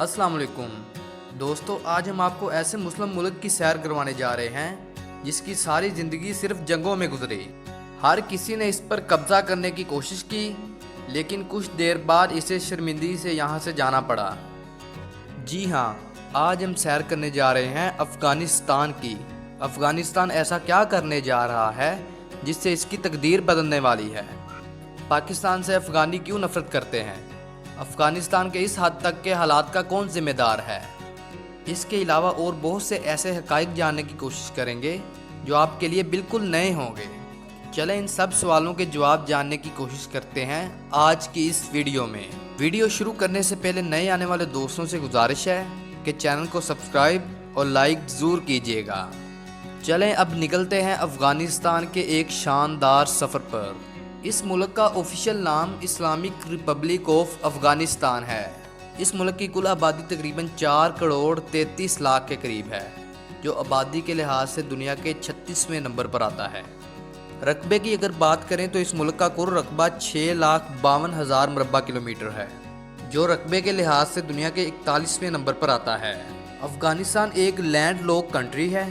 अस्सलाम वालेकुम दोस्तों, आज हम आपको ऐसे मुस्लिम मुल्क की सैर करवाने जा रहे हैं जिसकी सारी ज़िंदगी सिर्फ जंगों में गुजरी। हर किसी ने इस पर कब्ज़ा करने की कोशिश की, लेकिन कुछ देर बाद इसे शर्मिंदगी से यहाँ से जाना पड़ा। जी हाँ, आज हम सैर करने जा रहे हैं अफ़गानिस्तान की। अफ़गानिस्तान ऐसा क्या करने जा रहा है जिससे इसकी तकदीर बदलने वाली है। पाकिस्तान से अफ़गानी क्यों नफरत करते हैं? अफ़गानिस्तान के इस हद तक के हालात का कौन ज़िम्मेदार है? इसके अलावा और बहुत से ऐसे हक़ाइक़ जानने की कोशिश करेंगे जो आपके लिए बिल्कुल नए होंगे। चलें इन सब सवालों के जवाब जानने की कोशिश करते हैं आज की इस वीडियो में। वीडियो शुरू करने से पहले नए आने वाले दोस्तों से गुजारिश है कि चैनल को सब्सक्राइब और लाइक ज़रूर कीजिएगा। चलें अब निकलते हैं अफ़गानिस्तान के एक शानदार सफ़र पर। इस मुल्क का ऑफिशियल नाम इस्लामिक रिपब्लिक ऑफ अफ़गानिस्तान है। इस मुल्क की कुल आबादी तकरीबन 4 करोड़ 33 लाख के करीब है, जो आबादी के लिहाज से दुनिया के 36वें नंबर पर आता है। रकबे की अगर बात करें तो इस मुल्क का कुल रकबा 6,52,000 मुरबा किलोमीटर है, जो रकबे के लिहाज से दुनिया के 41वें नंबर पर आता है। अफ़गानिस्तान एक लैंड लॉक कंट्री है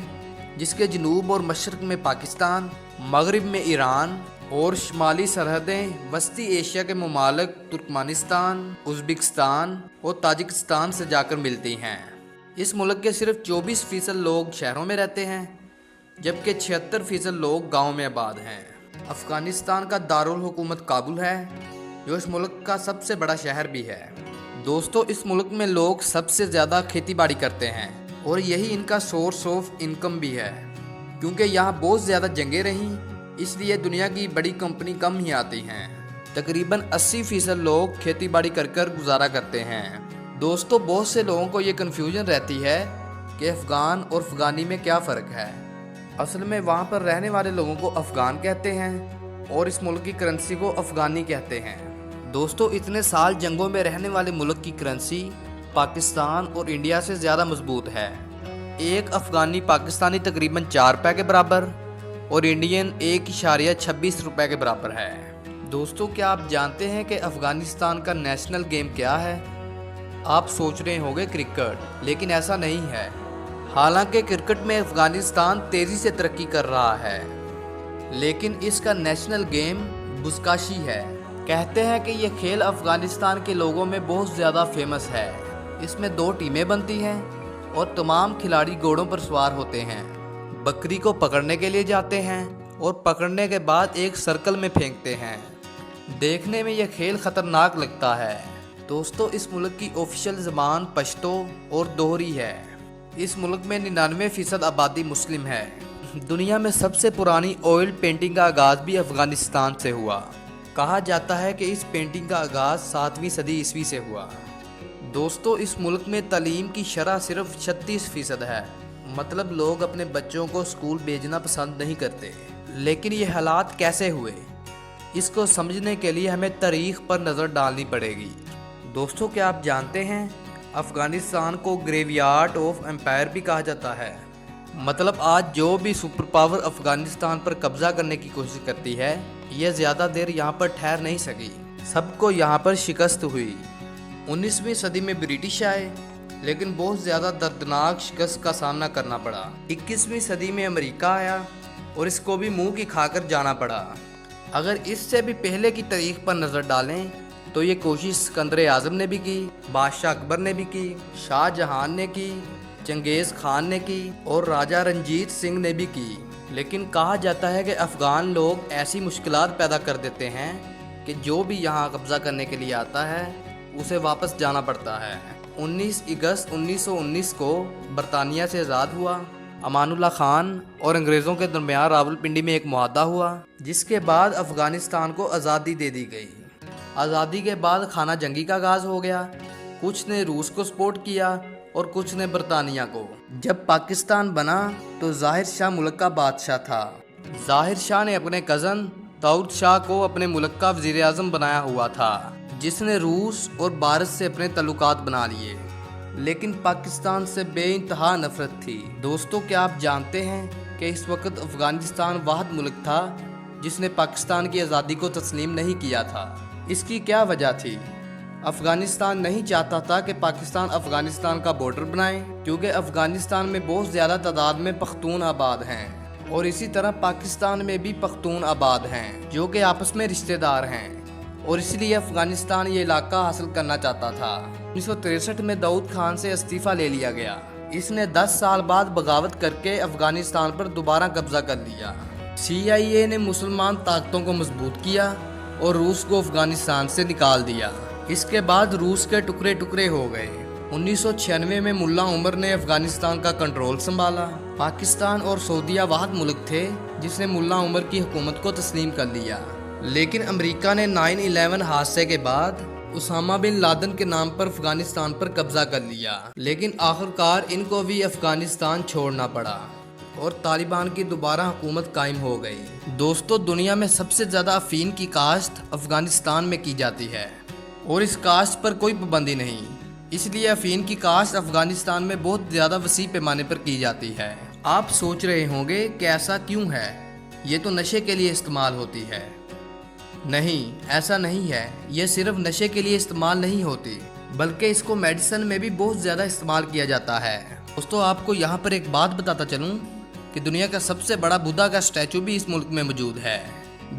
जिसके जनूब और मशरक़ में पाकिस्तान, मगरिब में ईरान और शुमाली सरहदें वस्ती एशिया के ममालिक तुर्कमानिस्तान, उज़्बेकिस्तान और ताजिकिस्तान से जाकर मिलती हैं। इस मुल्क के सिर्फ 24% लोग शहरों में रहते हैं, जबकि 76% लोग गाँव में आबाद हैं। अफ़गानिस्तान का दारुल हुकूमत काबुल है, जो इस मुल्क का सबसे बड़ा शहर भी है। दोस्तों, इस मुल्क में लोग सबसे ज़्यादा खेती बाड़ी करते हैं और यही इनका सोर्स ऑफ इनकम भी है। क्योंकि यहाँ बहुत ज़्यादा जंगें रहीं, इसलिए दुनिया की बड़ी कंपनी कम ही आती हैं। तकरीबन 80% लोग खेती बाड़ी कर गुजारा करते हैं। दोस्तों, बहुत से लोगों को ये कन्फ्यूजन रहती है कि अफ़गान और अफ़गानी में क्या फ़र्क है। असल में वहाँ पर रहने वाले लोगों को अफ़गान कहते हैं और इस मुल्क की करेंसी को अफ़गानी कहते हैं। दोस्तों, इतने साल जंगों में रहने वाले मुल्क की करेंसी पाकिस्तान और इंडिया से ज़्यादा मजबूत है। एक अफ़गानी पाकिस्तानी तकरीबन 4 रुपये के बराबर और इंडियन 1.26 रुपये के बराबर है। दोस्तों, क्या आप जानते हैं कि अफ़गानिस्तान का नेशनल गेम क्या है? आप सोच रहे होंगे क्रिकेट, लेकिन ऐसा नहीं है। हालांकि क्रिकेट में अफ़गानिस्तान तेज़ी से तरक्की कर रहा है, लेकिन इसका नेशनल गेम बुज़काशी है। कहते हैं कि यह खेल अफ़गानिस्तान के लोगों में बहुत ज़्यादा फेमस है। इसमें 2 टीमें बनती हैं और तमाम खिलाड़ी घोड़ों पर सवार होते हैं, बकरी को पकड़ने के लिए जाते हैं और पकड़ने के बाद एक सर्कल में फेंकते हैं। देखने में यह खेल ख़तरनाक लगता है। दोस्तों, इस मुल्क की ऑफिशियल ज़बान पश्तो और दोहरी है। इस मुल्क में 99% आबादी मुस्लिम है। दुनिया में सबसे पुरानी ऑयल पेंटिंग का आगाज़ भी अफ़गानिस्तान से हुआ। कहा जाता है कि इस पेंटिंग का आगाज़ 7वीं सदी ईस्वी से हुआ। दोस्तों, इस मुल्क में तालीम की शरह सिर्फ 36% है। मतलब लोग अपने बच्चों को स्कूल भेजना पसंद नहीं करते। लेकिन ये हालात कैसे हुए, इसको समझने के लिए हमें तारीख़ पर नज़र डालनी पड़ेगी। दोस्तों, क्या आप जानते हैं अफ़गानिस्तान को ग्रेवयार्ड ऑफ एम्पायर भी कहा जाता है। मतलब आज जो भी सुपर पावर अफ़गानिस्तान पर कब्ज़ा करने की कोशिश करती है, यह ज़्यादा देर यहाँ पर ठहर नहीं सकी। सबको यहाँ पर शिकस्त हुई। 19वीं सदी में ब्रिटिश आए, लेकिन बहुत ज़्यादा दर्दनाक शिकस्त का सामना करना पड़ा। 21वीं सदी में अमेरिका आया और इसको भी मुंह की खाकर जाना पड़ा। अगर इससे भी पहले की तारीख पर नज़र डालें तो ये कोशिश सिकंदर आज़म ने भी की, बादशाह अकबर ने भी की, शाहजहां ने की, चंगेज़ खान ने की और राजा रंजीत सिंह ने भी की। लेकिन कहा जाता है कि अफ़गान लोग ऐसी मुश्किलात पैदा कर देते हैं कि जो भी यहाँ कब्ज़ा करने के लिए आता है उसे वापस जाना पड़ता है। 19 अगस्त 1919 को बरतानिया से आज़ाद हुआ। अमानुल्लाह खान और अंग्रेज़ों के दरमियान रावलपिंडी में एक मुआहदा हुआ, जिसके बाद अफ़गानिस्तान को आज़ादी दे दी गई। आज़ादी के बाद खाना जंगी का आगाज़ हो गया। कुछ ने रूस को सपोर्ट किया और कुछ ने बरतानिया को। जब पाकिस्तान बना तो ज़ाहिर शाह मुल्क का बादशाह था। ज़ाहिर शाह ने अपने कज़न दाऊद शाह को अपने मुल्क का वज़ीर आज़म बनाया हुआ था, जिसने रूस और भारत से अपने तल्लुकात बना लिए। लेकिन पाकिस्तान से बेइंतहा नफरत थी। दोस्तों, क्या आप जानते हैं कि इस वक्त अफ़गानिस्तान वाहिद मुल्क था जिसने पाकिस्तान की आज़ादी को तस्लीम नहीं किया था। इसकी क्या वजह थी? افغانستان نہیں چاہتا تھا کہ پاکستان افغانستان کا بارڈر بنائے، کیونکہ افغانستان میں بہت زیادہ تعداد میں پختون آباد ہیں، اور اسی طرح پاکستان میں بھی پختون آباد ہیں جو کہ آپس میں رشتہ دار ہیں، اور اس لیے افغانستان یہ علاقہ حاصل کرنا چاہتا تھا۔ 1963 میں داؤد خان سے استعفیٰ لے لیا گیا۔ اس نے 10 سال بعد بغاوت کر کے افغانستان پر دوبارہ قبضہ کر لیا۔ CIA نے مسلمان طاقتوں کو مضبوط کیا اور روس کو افغانستان سے نکال دیا۔ اس کے بعد روس کے ٹکڑے ٹکڑے ہو گئے۔ 1996 میں ملا عمر نے افغانستان کا کنٹرول سنبھالا۔ پاکستان اور سعودیہ واحد ملک تھے جس نے ملا عمر کی حکومت کو تسلیم کر لیا، لیکن امریکہ نے 9/11 حادثے کے بعد اسامہ بن لادن کے نام پر افغانستان پر قبضہ کر لیا، لیکن آخرکار ان کو بھی افغانستان چھوڑنا پڑا اور طالبان کی دوبارہ حکومت قائم ہو گئی۔ دوستو، دنیا میں سب سے زیادہ افین کی کاشت افغانستان میں کی جاتی ہے اور اس کاشت پر کوئی پابندی نہیں، اس لیے افین کی کاشت افغانستان میں بہت زیادہ وسیع پیمانے پر کی جاتی ہے۔ آپ سوچ رہے ہوں گے کہ ایسا کیوں ہے، یہ تو نشے کے لیے استعمال ہوتی ہے۔ نہیں، ایسا نہیں ہے، یہ صرف نشے کے لیے استعمال نہیں ہوتی بلکہ اس کو میڈیسن میں بھی بہت زیادہ استعمال کیا جاتا ہے۔ دوستو، آپ کو یہاں پر ایک بات بتاتا چلوں کہ دنیا کا سب سے بڑا بدھا کا اسٹیچو بھی اس ملک میں موجود ہے۔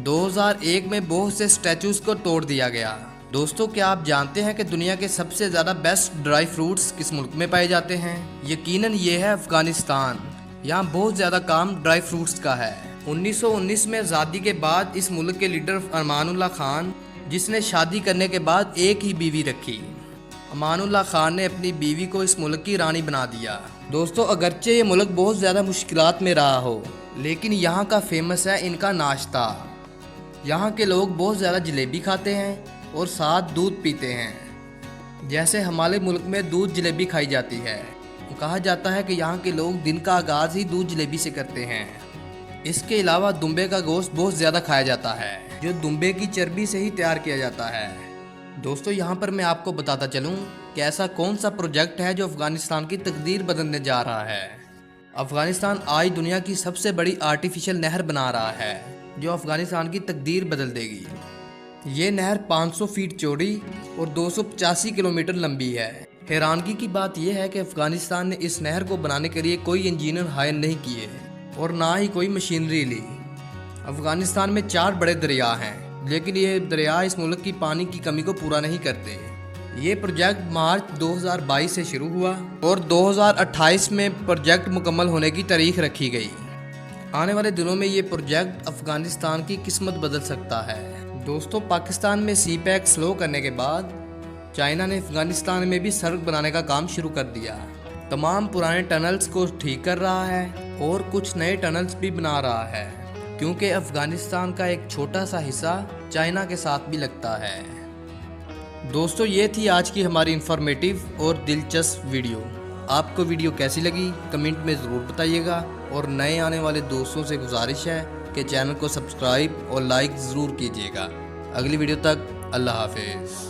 2001 میں بہت سے اسٹیچوز کو توڑ دیا گیا۔ دوستو، کیا آپ جانتے ہیں کہ دنیا کے سب سے زیادہ بیسٹ ڈرائی فروٹس کس ملک میں پائے جاتے ہیں؟ یقیناً یہ ہے افغانستان۔ یہاں بہت زیادہ کام ڈرائی فروٹس کا ہے۔ 1919 میں آزادی کے بعد اس ملک کے لیڈر امان اللہ خان، جس نے شادی کرنے کے بعد ایک ہی بیوی رکھی، امان اللہ خان نے اپنی بیوی کو اس ملک کی رانی بنا دیا۔ دوستو، اگرچہ یہ ملک بہت زیادہ مشکلات میں رہا ہو، لیکن یہاں کا فیمس ہے ان کا ناشتہ۔ یہاں کے لوگ بہت زیادہ جلیبی کھاتے ہیں اور ساتھ دودھ پیتے ہیں، جیسے ہمارے ملک میں دودھ جلیبی کھائی جاتی ہے۔ کہا جاتا ہے کہ یہاں کے لوگ دن کا آغاز ہی دودھ جلیبی سے کرتے ہیں۔ اس کے علاوہ دمبے کا گوشت بہت زیادہ کھایا جاتا ہے، جو دمبے کی چربی سے ہی تیار کیا جاتا ہے۔ دوستو، یہاں پر میں آپ کو بتاتا چلوں کہ ایسا کون سا پروجیکٹ ہے جو افغانستان کی تقدیر بدلنے جا رہا ہے۔ افغانستان آج دنیا کی سب سے بڑی آرٹیفیشل نہر بنا رہا ہے جو افغانستان کی تقدیر بدل دے گی۔ یہ نہر 500 فیٹ چوڑی اور 285 کلومیٹر لمبی ہے۔ حیرانگی کی بات یہ ہے کہ افغانستان نے اس نہر کو بنانے کے لیے کوئی انجینئر ہائر نہیں کیے اور نہ ہی کوئی مشینری لی۔ افغانستان میں 4 بڑے دریا ہیں، لیکن یہ دریا اس ملک کی پانی کی کمی کو پورا نہیں کرتے۔ یہ پروجیکٹ مارچ 2022 سے شروع ہوا اور 2028 میں پروجیکٹ مکمل ہونے کی تاریخ رکھی گئی۔ آنے والے دنوں میں یہ پروجیکٹ افغانستان کی قسمت بدل سکتا ہے۔ دوستو، پاکستان میں سی پیک سلو کرنے کے بعد چائنا نے افغانستان میں بھی سڑک بنانے کا کام شروع کر دیا۔ تمام پرانے ٹنلز کو ٹھیک کر رہا ہے اور کچھ نئے ٹنلز بھی بنا رہا ہے، کیونکہ افغانستان کا ایک چھوٹا سا حصہ چائنا کے ساتھ بھی لگتا ہے۔ دوستو، یہ تھی آج کی ہماری انفارمیٹیو اور دلچسپ ویڈیو۔ آپ کو ویڈیو کیسی لگی کمنٹ میں ضرور بتائیے گا، اور نئے آنے والے دوستوں سے گزارش ہے کہ چینل کو سبسکرائب اور لائک ضرور کیجیے گا۔ اگلی ویڈیو تک اللہ حافظ۔